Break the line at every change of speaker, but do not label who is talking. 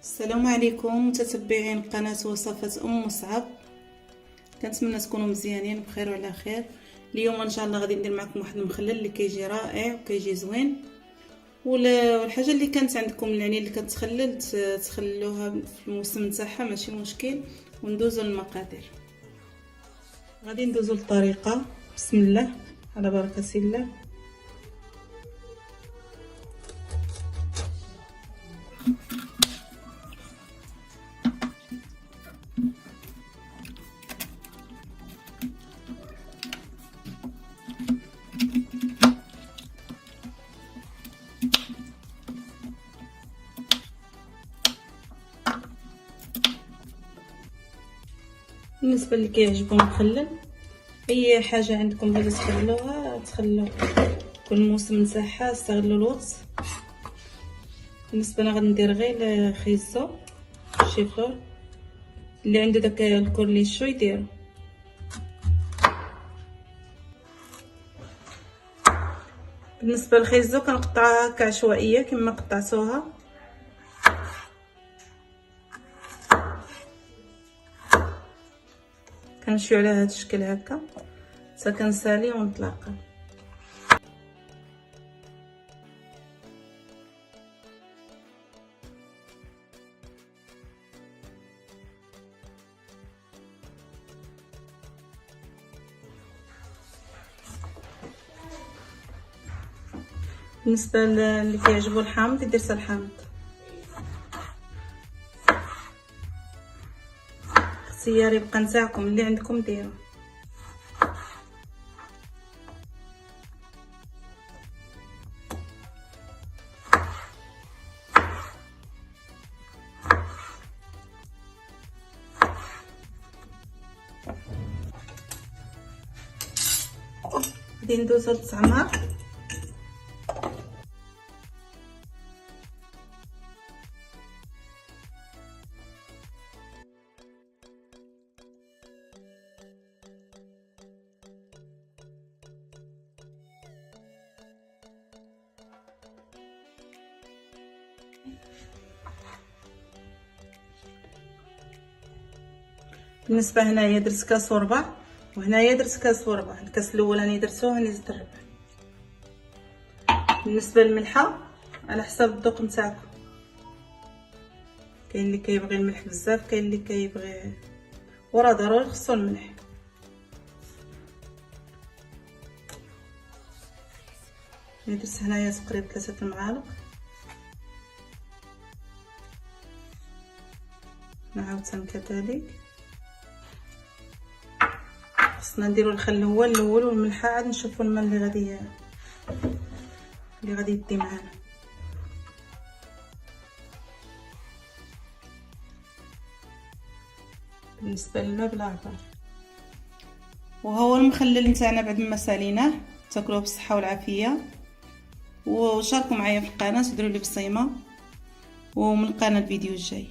السلام عليكم متتبعين قناة وصفات ام مصعب. كنتمنى تكونوا مزيانين بخير وعلى خير. اليوم ان شاء الله غادي ندير معكم واحد المخلل اللي كيجي رائع وكيجي زوين. والحاجه اللي كانت عندكم يعني اللي كتخلل تخلوها في الموسم تاعها ماشي مشكل. وندوزو للمقادير. غادي ندوزو للطريقه. بسم الله على بركه الله. بالنسبه اللي كيعجبهم مخلل اي حاجه عندكم بغيتو تخلوها تخلوها كل موسم تاعها استغلوا الوقت. بالنسبه انا غادي ندير غير خيزو شيفور اللي عنده داك الكورنيشو يديرو. بالنسبه للخيزو كنقطعها هكا عشوائيه كما قطعتوها. كنمشيو على هذا الشكل هكا حتى كنسالي ونطلق. بالنسبه اللي كيعجبو الحامض يدير حتى الحامض. اختياري يبقى نتاعكم اللي عندكم ديروا. غادي ندوزو للتعمار. بالنسبه هنايا درت كاس وربع وهنايا درت كاس وربع. الكاس الاولاني درتوه هاني زدت الربع. بالنسبه للملحه على حسب الذوق نتاعكم. كاين اللي كيبغي الملح بزاف كاين اللي كيبغي وراه ضروري خصو الملح. درت هنايا تقريبا 3 المعالق. نعاود كذلك. خصنا نديرو الخل هو الاول والملحه عاد نشوفوا الماء اللي غادي يدي معانا. بالنسبه للماء بلا عبار. وهو المخلل نتاعنا بعد ما ساليناه. تاكلوه بالصحه والعافيه. وشاركوا معايا في القناه وديروا لي بصيمه ومن القناه الفيديو الجاي.